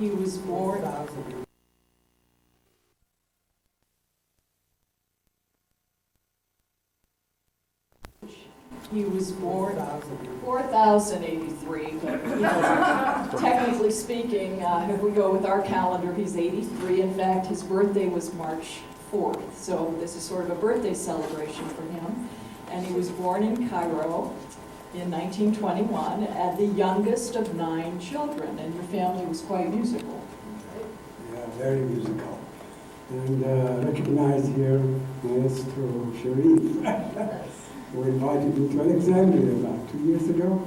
He was born. He was born 4,083, but technically speaking, if we go with our calendar, he's 83. In fact, his birthday was March 4th, so this is sort of a birthday celebration for him. And he was born in Cairo in 1921, as the youngest of 9 children, and your family was quite musical. Yeah, very musical. And recognized here Maestro Sharif, who invited me to Alexandria about 2 years ago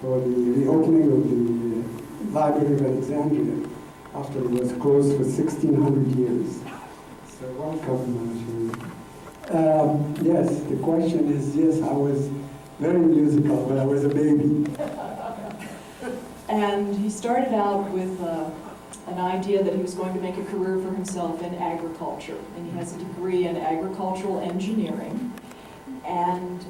for the reopening of the Library of Alexandria after it was closed for 1,600 years. So welcome, Sharif. Yes, the question is, yes, I was very musical when I was a baby. And he started out with an idea that he was going to make a career for himself in agriculture. And he has a degree in agricultural engineering. And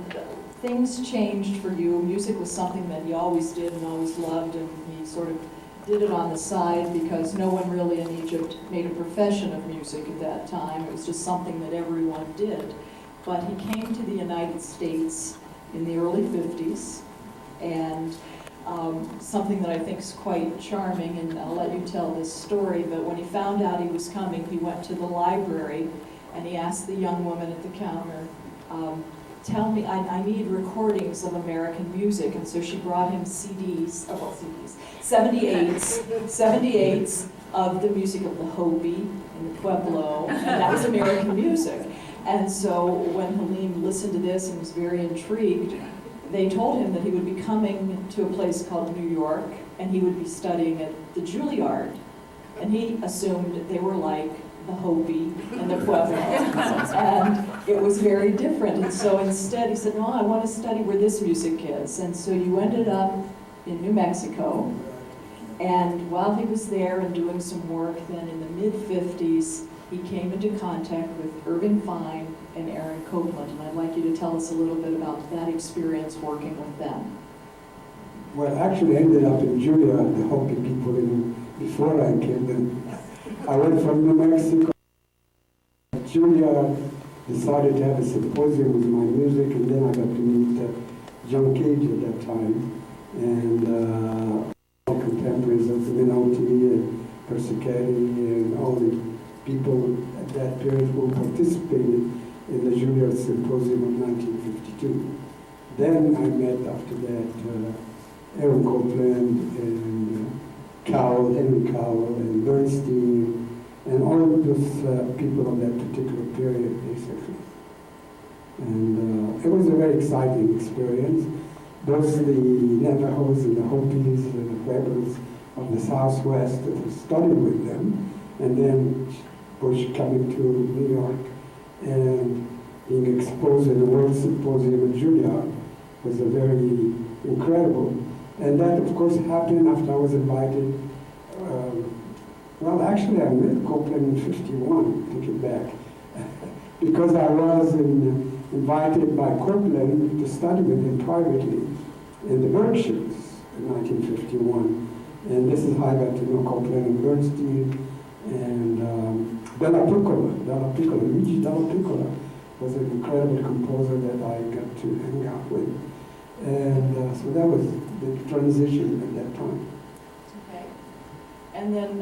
things changed for you. Music was something that he always did and always loved, and he sort of did it on the side because no one really in Egypt made a profession of music at that time. It was just something that everyone did. But he came to the United States in the early 50s, and something that I think is quite charming, and I'll let you tell this story, but when he found out he was coming, he went to the library and he asked the young woman at the counter, tell me, I need recordings of American music, and so she brought him CDs, 78s of the music of the Hopi and the Pueblo, and that was American music. And so when Halim listened to this and was very intrigued, they told him that he would be coming to a place called New York, and he would be studying at the Juilliard. And he assumed that they were like the Hopi and the Pueblo, and it was very different. And so instead he said, no, I want to study where this music is. And so you ended up in New Mexico, and while he was there and doing some work, then in the mid-50s, he came into contact with Irving Fine and Aaron Copland, and I'd like you to tell us a little bit about that experience working with them. Well, actually, I ended up in Juilliard, the Hopi people, before I came. Then I went from New Mexico. Juilliard decided to have a symposium with my music, and then I got to meet John Cage at that time, and all contemporaries of the Menotti and Persichetti and all the people at that period who participated in the Juilliard Symposium of 1952. Then I met, after that, Aaron Copland and Henry Cowell and Bernstein, and all of those people of that particular period, basically. And it was a very exciting experience. Those are the Navajos and the Hopis and the Pueblos of the Southwest that have studied with them, and then Bush coming to New York and being exposed at the World Symposium at Juilliard was a very incredible. And that, of course, happened after I was invited. Well, actually, I met Copland in '51, take it back, because I was invited by Copland to study with him privately in the Berkshires in 1951. And this is how I got to know Copland and Bernstein and Della Piccola, Luigi Della Piccola was an incredible composer that I got to hang out with. And so that was the transition at that time. Okay. And then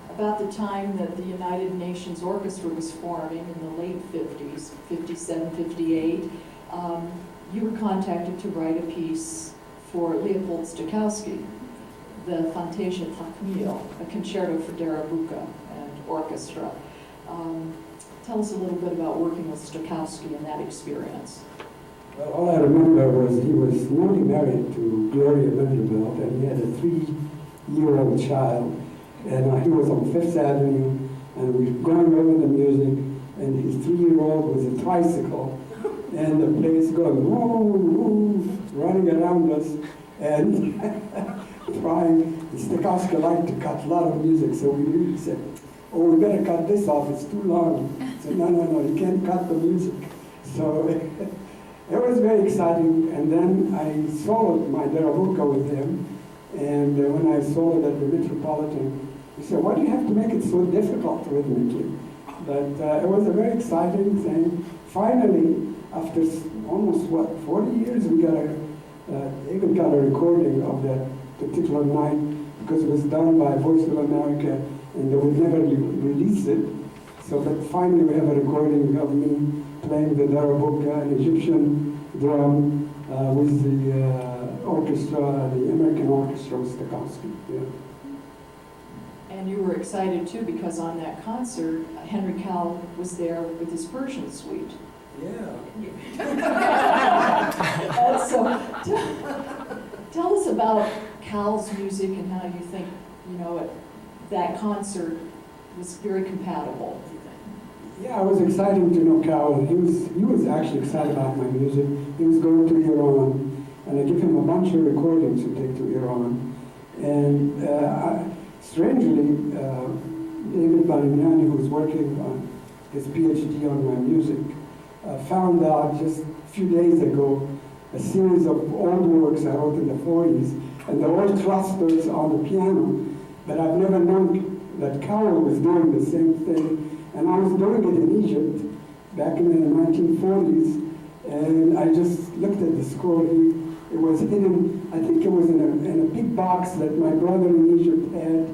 about the time that the United Nations Orchestra was forming in the late 50s, 57, 58, you were contacted to write a piece for Leopold Stokowski, the Fantasia Takmil, a concerto for Darabuka and orchestra. Tell us a little bit about working with Stokowski and that experience. Well, all I remember was he was newly married to Gloria Vanderbilt, and he had a 3-year-old child. And he was on Fifth Avenue, and we were going over the music, and his 3-year-old was a tricycle, and the place going woo, woo, running around us, and trying. Stokowski liked to cut a lot of music, so we really said, oh, we better cut this off, it's too long. So no, you can't cut the music. So it was very exciting, and then I soloed my Darabuka with him, And when I saw it at the Metropolitan, he said, why do you have to make it so difficult rhythmically? But it was a very exciting thing. Finally, after almost, 40 years, we got even got a recording of that particular night, because it was done by Voice of America, and they would never release it. So, but finally we have a recording of me playing the darabuka, an Egyptian drum, with the orchestra, the American orchestra with Stokowski. Yeah. And you were excited too, because on that concert, Henry Cowell was there with his Persian suite. Yeah. So tell us about Cowell's music and how you think, that concert was very compatible. Yeah, I was excited to know Cowell. He was actually excited about my music. He was going to Iran, and I gave him a bunch of recordings to take to Iran. And strangely, David Balignani, who was working on his PhD on my music, found out just a few days ago a series of old works I wrote in the 40s, and they're all clusters on the piano, but I've never known that Cowell was doing the same thing. And I was doing it in Egypt back in the 1940s, and I just looked at the score. It was hidden, I think it was in a big box that my brother in Egypt had,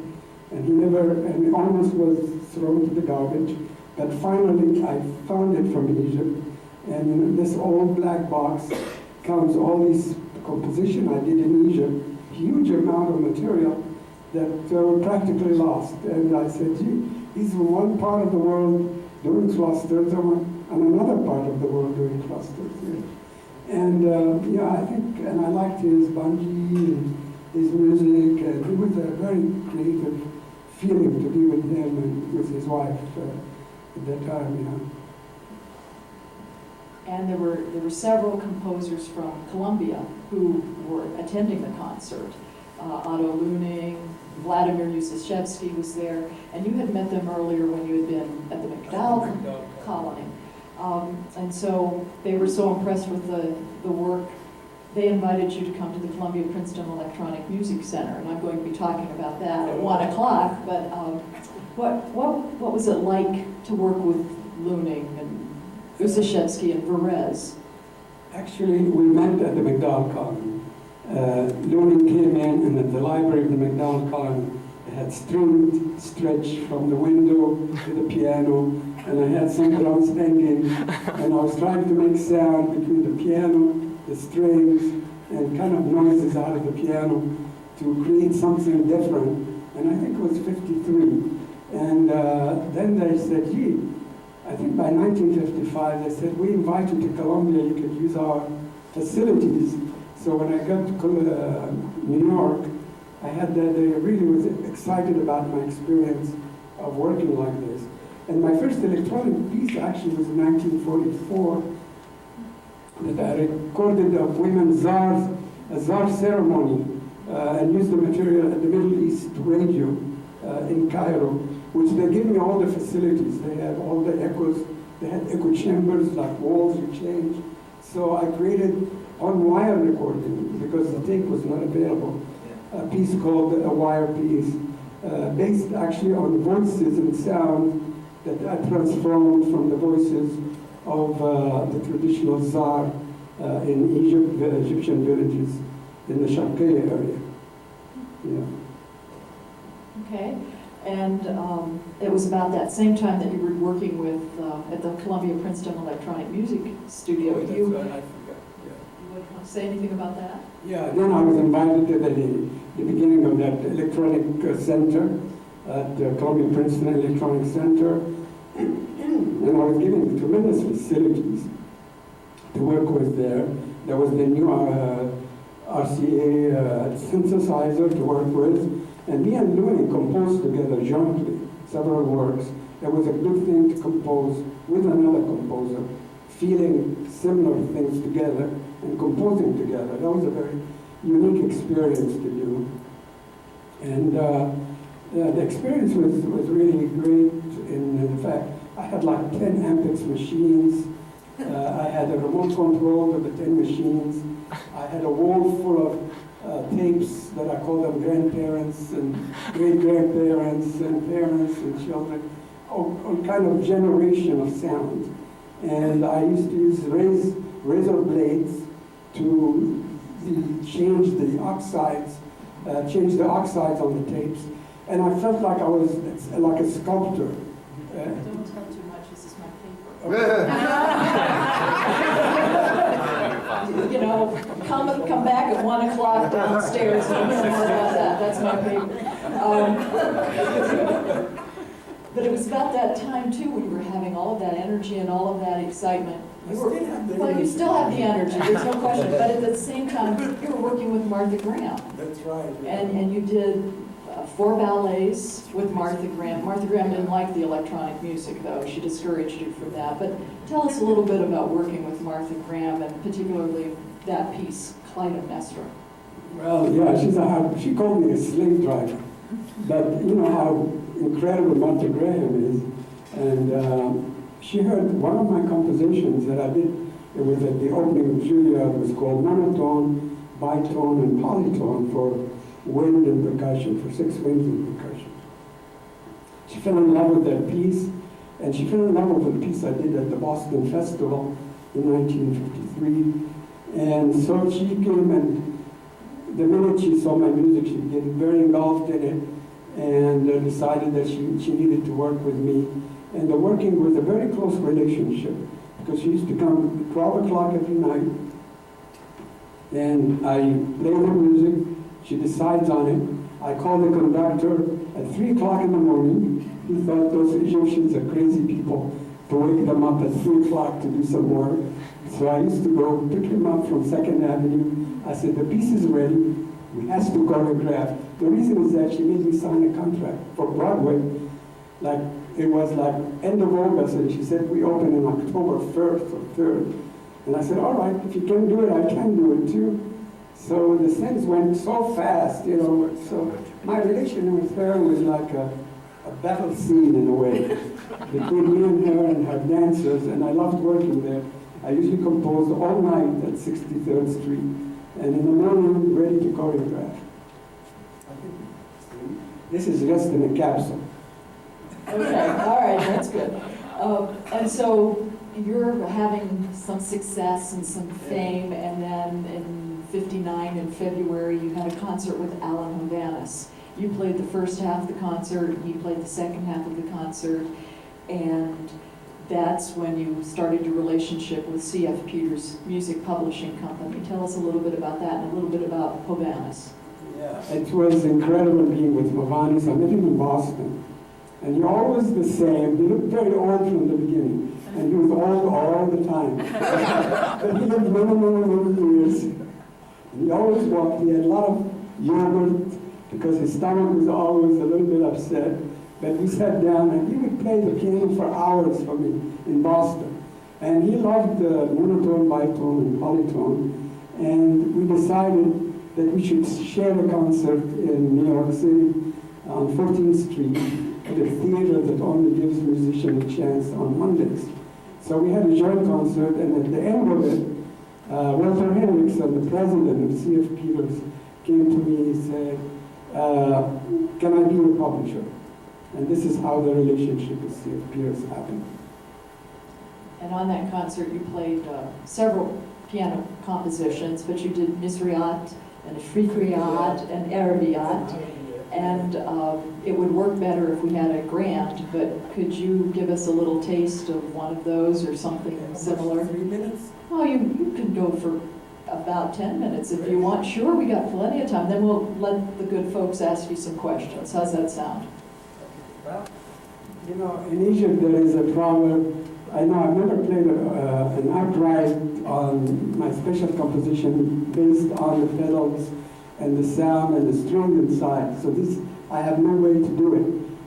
and it almost was thrown to the garbage. But finally, I found it from Egypt, and in this old black box comes all these composition I did in Egypt, huge amount of material that were practically lost. And I said, gee, he's in one part of the world doing clusters, and another part of the world doing clusters. Yeah. And I think, and I liked his bungee and his music, and it was a very creative feeling to be with him and with his wife at that time. And there were several composers from Colombia who were attending the concert. Otto Luning, Vladimir Yuzashevsky was there, and you had met them earlier when you had been at the McDowell colony. And so they were so impressed with the work, they invited you to come to the Columbia Princeton Electronic Music Center, and I'm going to be talking about that at 1 o'clock, but what was it like to work with Luning and Yuzashevsky and Varese? Actually, we met at the McDowell colony. Luning came in, and at the library of the McDowell colony, I had strings stretched from the window to the piano, and I had some drums hanging, and I was trying to make sound between the piano, the strings, and kind of noises out of the piano to create something different. And I think it was 53. And then they said, gee, I think by 1955, they said, we invite you to Columbia, you could use our facilities. So when I got to New York, I had that, I really was excited about my experience of working like this. And my first electronic piece actually was in 1944, that I recorded of women's a czar ceremony, and used the material at the Middle East radio in Cairo, which they gave me all the facilities. They had all the echoes, they had echo chambers, like walls you change. So I created on-wire recording, because the tape was not available, a piece called a wire piece, based actually on voices and sound that I transformed from the voices of the traditional czar in Egypt, the Egyptian villages in the Sharqiya area. Yeah. Okay, and it was about that same time that you were working with at the Columbia Princeton Electronic Music Studio. Oh, that's you right, I forgot. Yeah. You would want to say anything about that? Yeah, then I was invited to the beginning of that electronic center at the Columbia Princeton Electronic Center, and I was given tremendous facilities to work with there. There was the new RCA synthesizer to work with, and me and Luning composed together jointly several works. It was a good thing to compose with another composer, feeling similar things together and composing together. That was a very unique experience to do. And the experience was really great. In fact, I had like 10 Ampex machines. I had a remote control of the 10 machines. I had a wall full of tapes that I call them grandparents and great-grandparents and parents and children, all kind of generation of sound. And I used to use razor blades to change the oxides on the tapes. And I felt like I was like a sculptor. Don't tell too much, this is my paper. You know, come back at 1 o'clock downstairs and learn more about that. That's my paper. But it was about that time too when you were having all of that energy and all of that excitement. You still have the energy, there's no question. But at the same time, you were working with Martha Graham. That's right. And you did 4 ballets with Martha Graham. Martha Graham didn't like the electronic music, though. She discouraged you from that. But tell us a little bit about working with Martha Graham, and particularly that piece, Clytemnestra. Well, yeah, she called me a slave driver. But you know how incredible Martha Graham is. And she heard one of my compositions that I did. It was at the opening of Juilliard. It was called Monotone, Bitone, and Polytone for wind and percussion, for 6 winds and percussion. She fell in love with that piece, and she fell in love with the piece I did at the Boston Festival in 1953. And so she came, and the minute she saw my music, she became very involved in it, and decided that she needed to work with me. And the working was a very close relationship, because she used to come at 12 o'clock every night, and I play her music. She decides on it. I call the conductor at 3 o'clock in the morning. He thought those Egyptians are crazy people to wake them up at 3 o'clock to do some work. So I used to go pick him up from 2nd Avenue. I said, the piece is ready. We has to choreograph. The reason is that she made me sign a contract for Broadway. It was like end of August, and she said we open in October 1st or 3rd. And I said, all right, if you can do it, I can do it too. So the things went so fast, you know. So my relation with her was like a battle scene in a way, between me and her dancers, and I loved working there. I usually composed all night at 63rd Street, and in the morning, ready to choreograph. This is just in a capsule. Okay, all right, that's good. And so you're having some success and some fame, and then in '59 in February, you had a concert with Alan Hovanes. You played the first half of the concert, he played the second half of the concert, and that's when you started your relationship with C.F. Peters Music Publishing Company. Tell us a little bit about that and a little bit about Hovanes. Yeah, it was incredible being with Hovanes. I met him in Boston. And you're always the same. He looked very old from the beginning. And he was old all the time. But he lived many years. And he always walked. He had a lot of yogurt because his stomach was always a little bit upset. But we sat down and he would play the piano for hours for me in Boston. And he loved monotone, bitone, and polytone. And we decided that we should share a concert in New York City on 14th Street at a theater that only gives musicians a chance on Mondays. So we had a joint concert, and at the end of it, Walter Henriksen, the president of C.F. Peters, came to me and said, can I be your publisher? And this is how the relationship with C.F. Peters happened. And on that concert, you played several piano compositions, but you did Misriat and Afrikriyat and Arabiyat. And it would work better if we had a grant, but could you give us a little taste of one of those or something similar? 3 minutes? Oh, you can go for about 10 minutes if you want. Sure, we got plenty of time. Then we'll let the good folks ask you some questions. How's that sound? Well, you know, in Egypt there is a proverb. I know I've never played an upright on my special composition based on the pedals and the sound and the string inside. So this, I have no way to do it.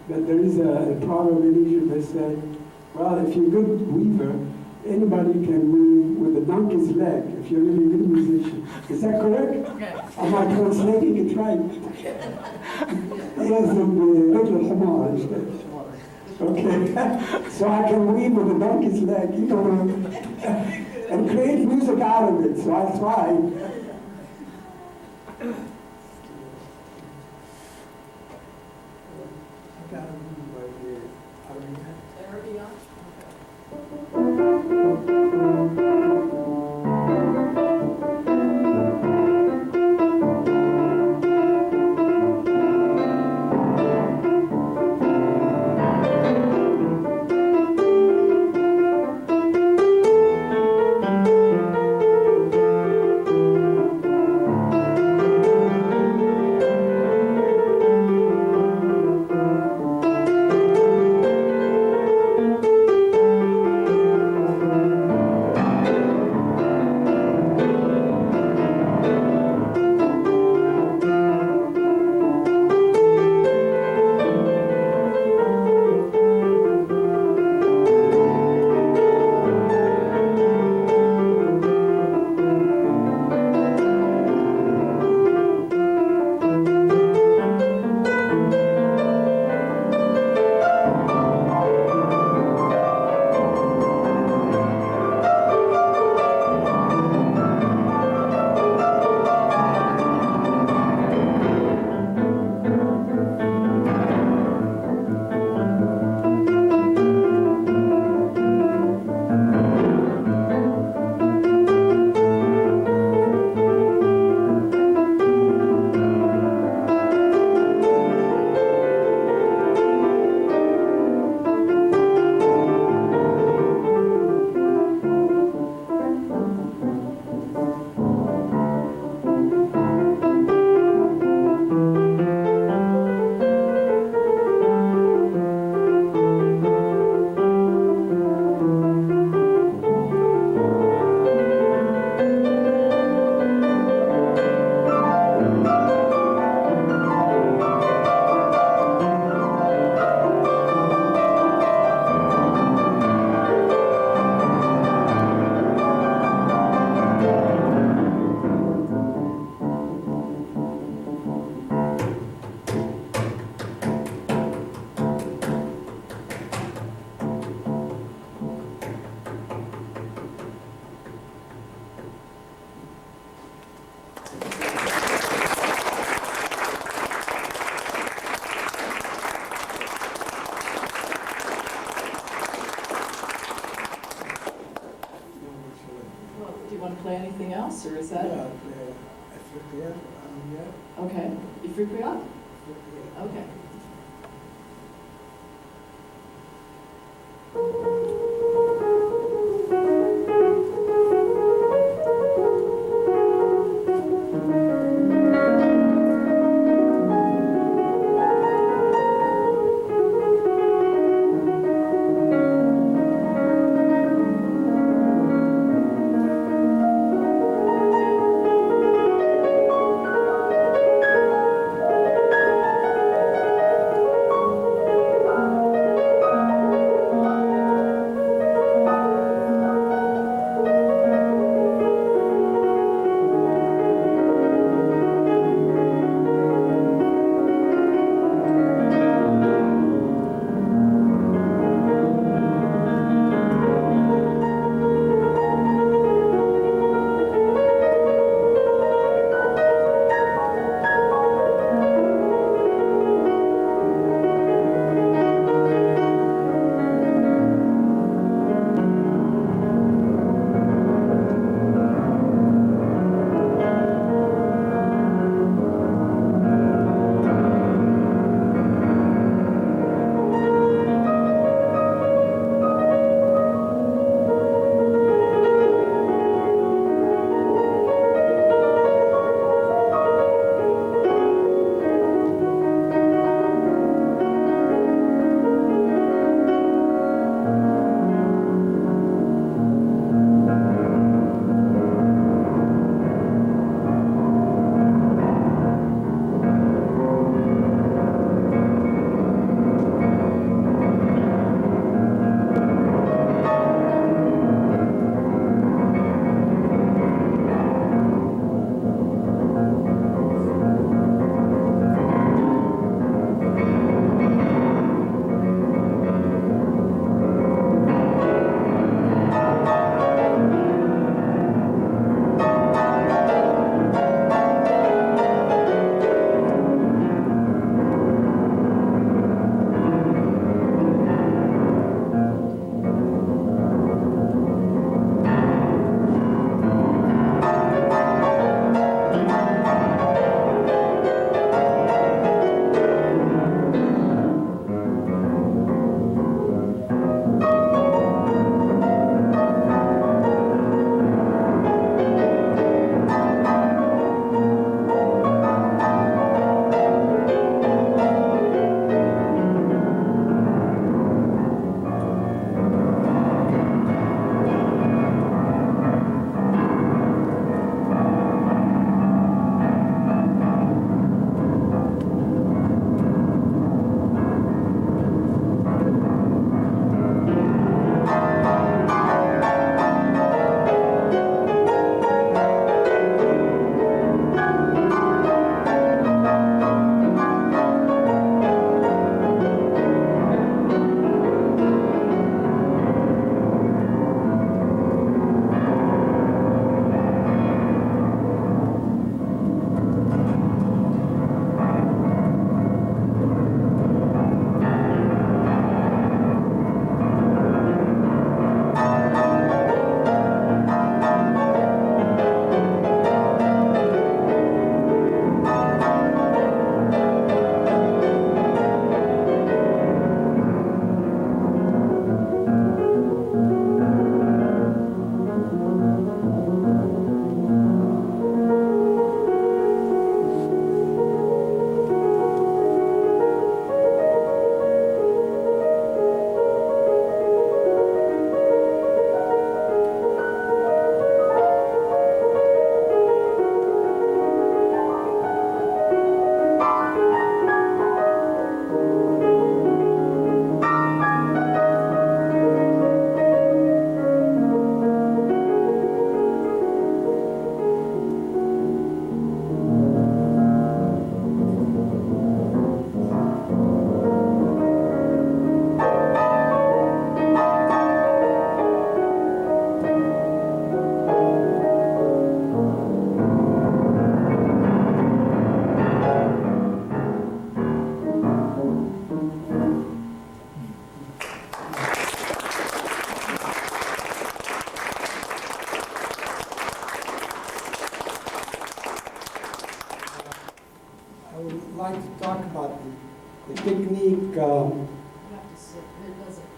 But there is a proverb in Egypt that says, well, if you're a good weaver, anybody can weave with a donkey's leg if you're really a good musician. Is that correct? Okay. Am I translating it right? Yes, little Hamar. Okay. So I can weave with a donkey's leg, you know, and create music out of it. So I tried. I got them right here. Arabian? Do you want to play anything else, or is that? Yeah, Africa, yeah. Okay. Ifriqiya? Africa. Okay.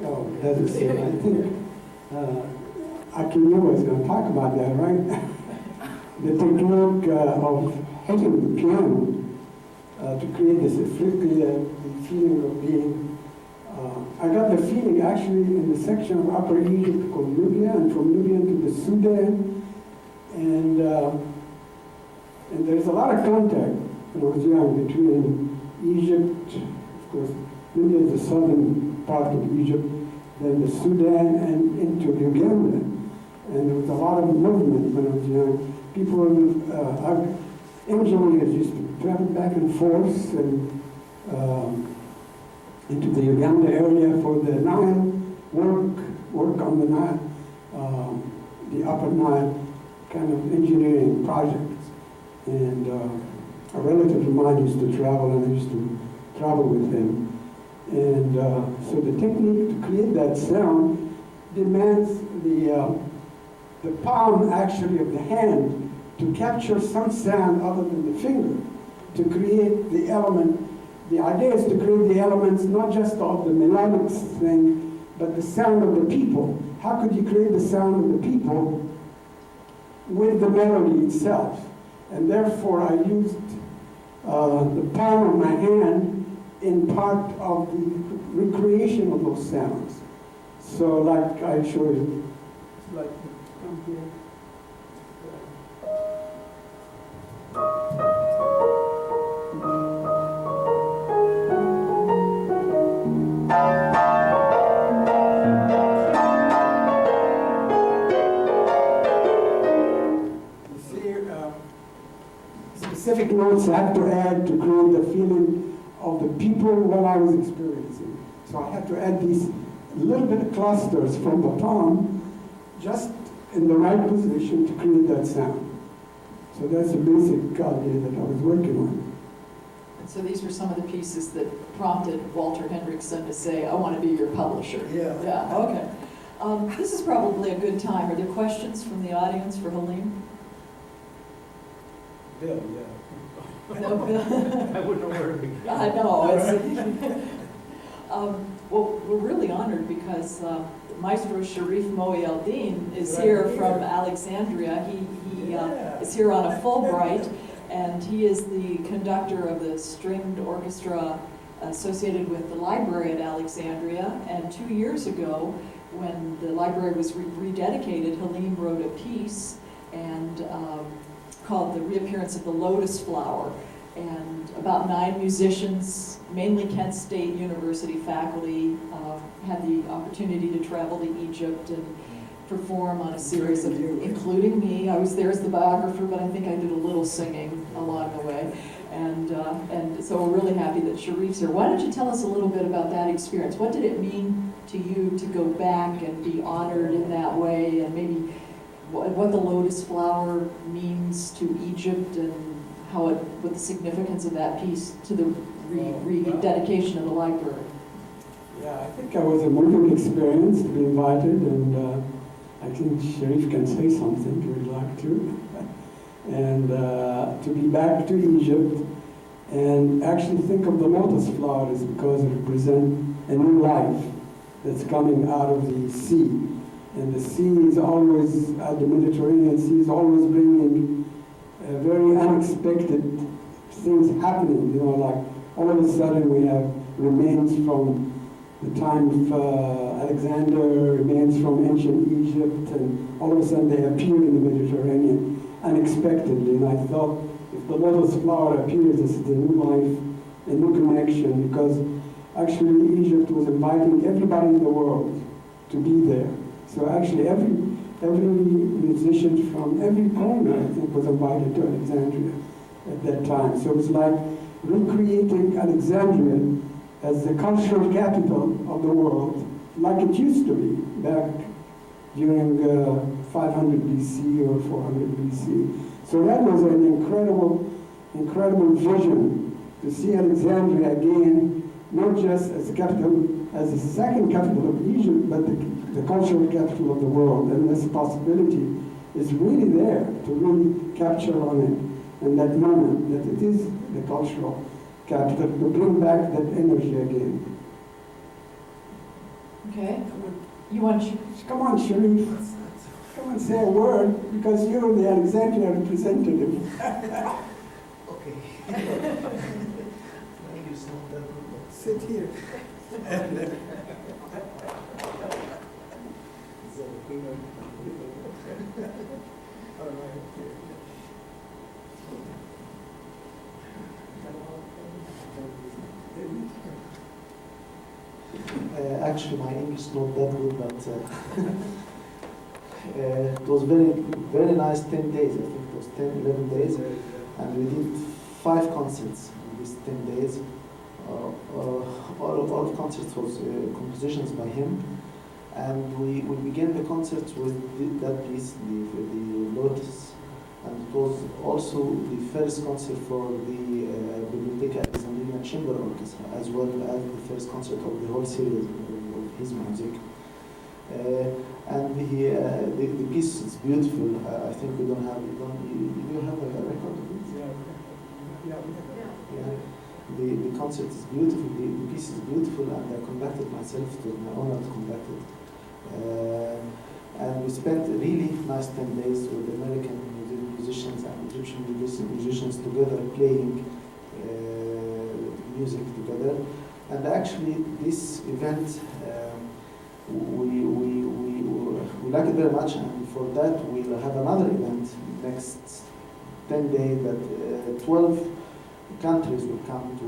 Oh, that's it. I think, I can remember I was going to talk about that, right? The technique of hitting the piano to create this the feeling of being. I got the feeling actually in the section of Upper Egypt called Nubia, and from Nubia to the Sudan, and there's a lot of contact when I was young between Egypt, of course, Nubia is the southern part of Egypt, then the Sudan, and into Uganda. And there was a lot of movement when I was young. People, engineers used to travel back and forth and into the Uganda area for the Nile work on the Nile, the Upper Nile kind of engineering projects. And a relative of mine used to travel, and I used to travel with him. And so the technique to create that sound demands the palm actually of the hand to capture some sound other than the finger, to create the element. The idea is to create the elements not just of the melodic thing, but the sound of the people. How could you create the sound of the people with the melody itself? And therefore I used the palm of my hand in part of the recreation of those sounds. So like I showed you, it's like come here. You see, specific notes I have to add to create the feeling of the people what I was experiencing. So I have to add these little bit of clusters from the palm just in the right position to create that sound. So that's the basic idea that I was working on. So these were some of the pieces that prompted Walter Hendrickson to say, I want to be your publisher. Yeah. Yeah, okay. This is probably a good time. Are there questions from the audience for Halim? Bill, yeah. No, Bill? I wouldn't know where to begin. I know. Well, we're really honored because Maestro Sharif Moe El-Din is here from Alexandria. He is here on a Fulbright, and he is the conductor of the stringed orchestra associated with the library at Alexandria. And 2 years ago, when the library was rededicated, Halim wrote a piece and called The Reappearance of the Lotus Flower. And about 9 musicians, mainly Kent State University faculty, had the opportunity to travel to Egypt and perform on a series of, including me. I was there as the biographer, but I think I did a little singing along the way. And so we're really happy that Sharif's here. Why don't you tell us a little bit about that experience? What did it mean to you to go back and be honored in that way, and maybe what the lotus flower means to Egypt, and what the significance of that piece to the rededication of the library? Yeah, I think it was a moving experience to be invited, and I think Sharif can say something if he would like to. And to be back to Egypt and actually think of the lotus flowers because it represents a new life that's coming out of the sea. And the sea is always, the Mediterranean Sea is always bringing very unexpected things happening, like all of a sudden we have remains from the time of Alexander, remains from ancient Egypt, and all of a sudden they appear in the Mediterranean unexpectedly. And I thought if the lotus flower appears, this is a new life, a new connection, because actually Egypt was inviting everybody in the world to be there. So actually every musician from every corner, I think, was invited to Alexandria at that time. So it was like recreating Alexandria as the cultural capital of the world, like it used to be back during 500 BC or 400 BC. So that was an incredible vision to see Alexandria again, not just as the capital, as the second capital of Egypt, but the cultural capital of the world. And this possibility is really there to really capture on it, and that moment that it is the cultural capital, to bring back that energy again. Okay. You want to, Come on, Sharif. Come and say a word, because you're the Alexandria representative. Okay. Thank you so much. Sit here. All right. Actually, my English is not that good, but it was very nice 10 days. I think it was 10, 11 days. And we did 5 concerts in these 10 days. All of concerts was compositions by him. And we began the concerts with that piece, the Lotus. And it was also the first concert for the Biblioteca Alexandrina Chamber Orchestra, as well as the first concert of the whole series of his music. And the piece is beautiful. I think we don't have, you have a record of it? Yeah. The concert is beautiful, the piece is beautiful, and I conducted myself. It was my honor to conduct it. And we spent really nice 10 days with American musicians and Egyptian musicians together, playing music together. And actually, this event we like it very much, and for that we'll have another event next 10 days that 12 countries will come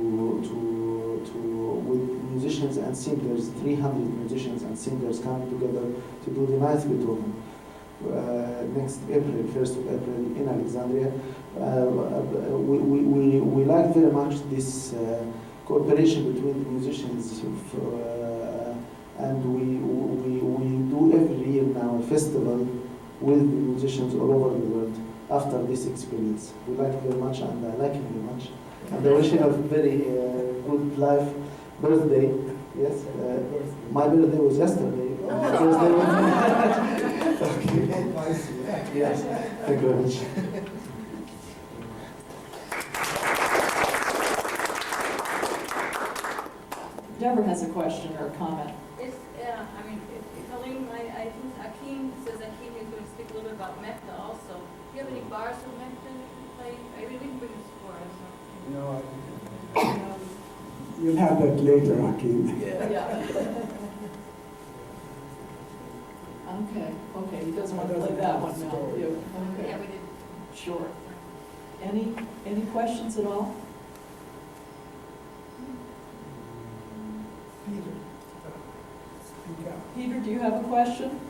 with musicians and singers, 300 musicians and singers coming together to do the ninth Beethoven next April, 1st of April in Alexandria. We like very much this cooperation between the musicians, and we do every year now a festival with musicians all over the world after this experience. We like it very much, and I like it very much. And I wish you a very good life birthday. Yes, my birthday was yesterday. Thursday was okay. Yes, thank you very much. Deborah has a question or a comment. Halim, I think Hakim says Hakim is going to speak a little bit about Mecca also. Do you have any bars from Mecca that you play? I really didn't bring this for us. No, you'll have that later, Hakim. Yeah. Okay, he doesn't want to play that one now. Okay, Yeah, we did. sure. Any questions at all? Peter, speak up. Peter, do you have a question?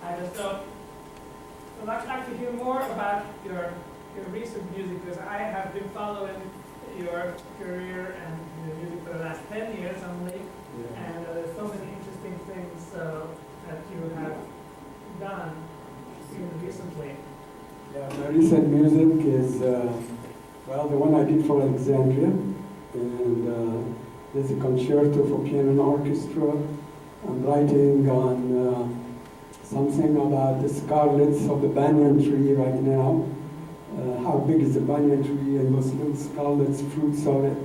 I just would like to hear more about your recent music, because I have been following your career and your music for the last 10 years only, and there's so many interesting things that you have done even recently. Yeah, my recent music is, well, the one I did for Alexandria, and there's a concerto for piano and orchestra. I'm writing on something about the scarlets of the banyan tree right now. How big is the banyan tree, and those little scarlets, fruits of it,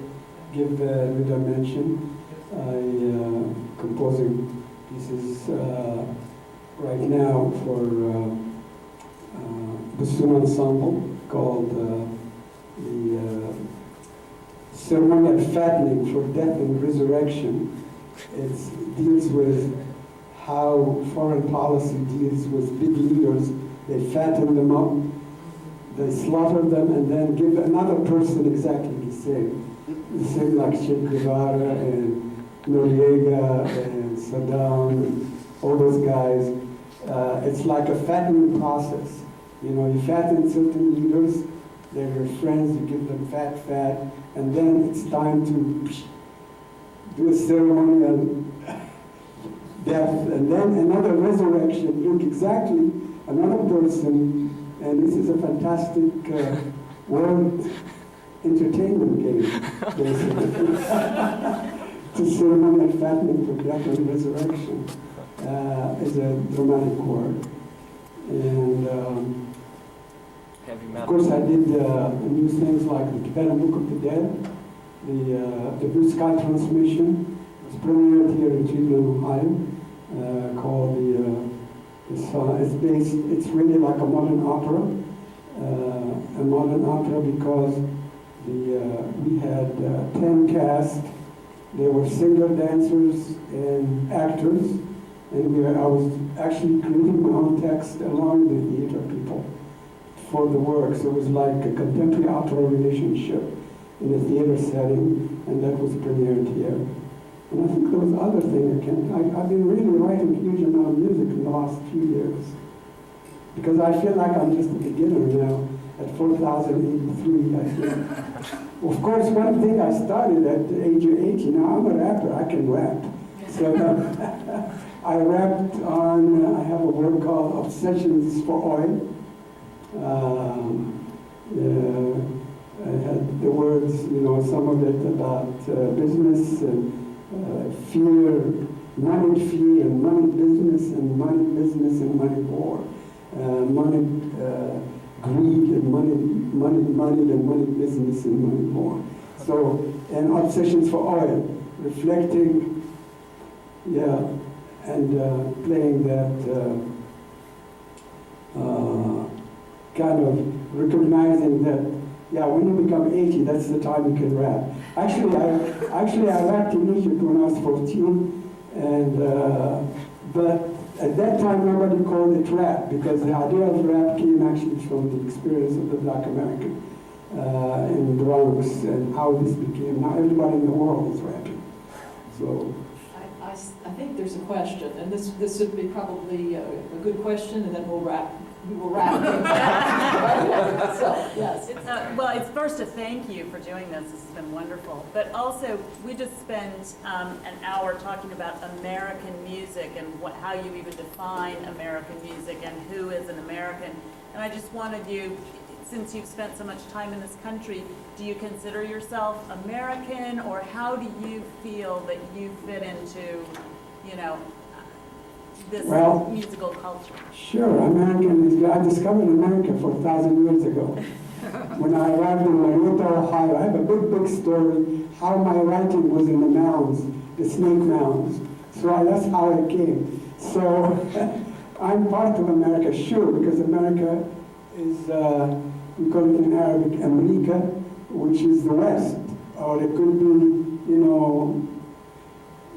give a new dimension. I composing pieces right now for the Bassoon Ensemble called the Ceremonial Fattening for Death and Resurrection. It deals with how foreign policy deals with big leaders. They fatten them up, they slaughter them, and then give another person exactly the same. The same like Che Guevara and Noriega and Saddam and all those guys. It's like a fattening process. You know, you fatten certain leaders, they're your friends, you give them fat, and then it's time to do a ceremonial death, and then another resurrection, bring exactly another person, and this is a fantastic world entertainment game, basically. It's a ceremonial fattening for death and resurrection. Is a dramatic word. And of course I did new things like the Tibetan Book of the Dead, the Blue Sky Transmission. It's premiered here in Cleveland, Ohio, called it's really like a modern opera. A modern opera because we had 10 cast. There were singer, dancers, and actors, and I was actually creating my own text along with the theater people for the work. So it was like a contemporary opera relationship in a theater setting, and that was premiered here. And I think there was other thing I've been really writing a huge amount of music in the last few years, because I feel like I'm just a beginner now at 4,083, I think. Of course, one thing I started at the age of 80, now I'm a rapper, I can rap. So I rapped on, I have a work called Obsessions for Oil. I had the words, some of it about business and fear, money fear, and money business, and money business, and money war. Money greed, and money, and money business, and money war. So, and Obsessions for Oil, reflecting, and playing that kind of recognizing that, when you become 80, that's the time you can rap. Actually, I rapped in Egypt when I was 14, and but at that time nobody called it rap, because the idea of rap came actually from the experience of the Black American in the Bronx, and how this became. Now everybody in the world is rapping. So I think there's a question, and this would be probably a good question, and then we will wrap. So, yes. Well, it's first a thank you for doing this. This has been wonderful. But also, we just spent an hour talking about American music and how you even define American music and who is an American. And I just wanted you, since you've spent so much time in this country, do you consider yourself American, or how do you feel that you fit into, this musical culture? Sure, I discovered America 4,000 years ago. When I arrived in Marietta, Ohio, I have a big story how my writing was in the mounds, the snake mounds. So that's how it came. So I'm part of America, sure, because America is, we call it in Arabic, America, which is the West. Or it could be,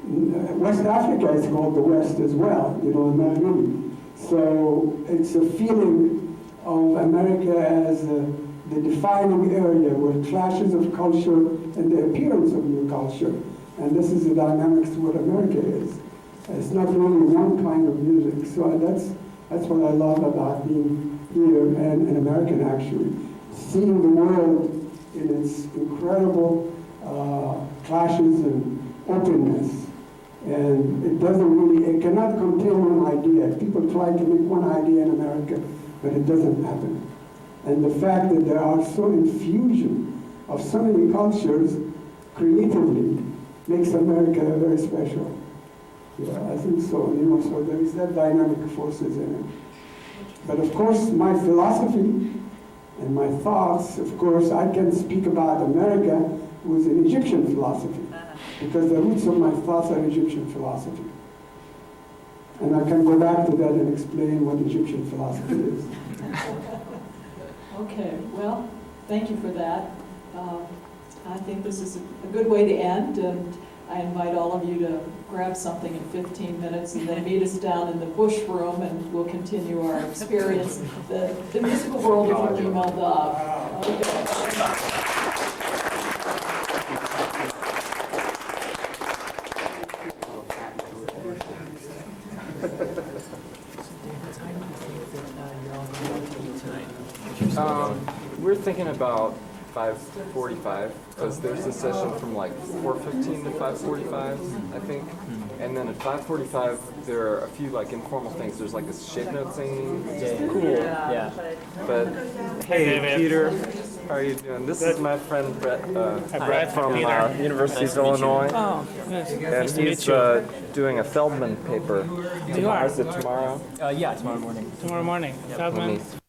West Africa is called the West as well, Maghreb. So it's a feeling of America as the defining area where clashes of culture and the appearance of new culture. And this is the dynamics to what America is. It's not really one kind of music. So that's what I love about being here and an American, actually. Seeing the world in its incredible clashes and openness. And it cannot contain one idea. People try to make one idea in America, but it doesn't happen. And the fact that there are so infusion of so many cultures creatively makes America very special. I think so. So there is that dynamic forces in it. But of course, my philosophy and my thoughts, of course, I can speak about America with an Egyptian philosophy, because the roots of my thoughts are Egyptian philosophy. And I can go back to that and explain what Egyptian philosophy is. Okay, well, thank you for that. I think this is a good way to end, and I invite all of you to grab something in 15 minutes and then meet us down in the Bush Room, and we'll continue our experience, the musical world of Halim El-Dabh. Okay. We're thinking about 5:45, because there's a session from like 4:15 to 5:45, I think. And then at 5:45, there are a few like informal things. There's like a shape note singing. Cool. Yeah. But hey, Peter, how are you doing? This is my friend Brett, from University of Illinois. Oh, nice. And he's doing a Feldman paper. You are? Is it tomorrow? Yeah, tomorrow morning. Tomorrow morning. Yep. Feldman. Denise.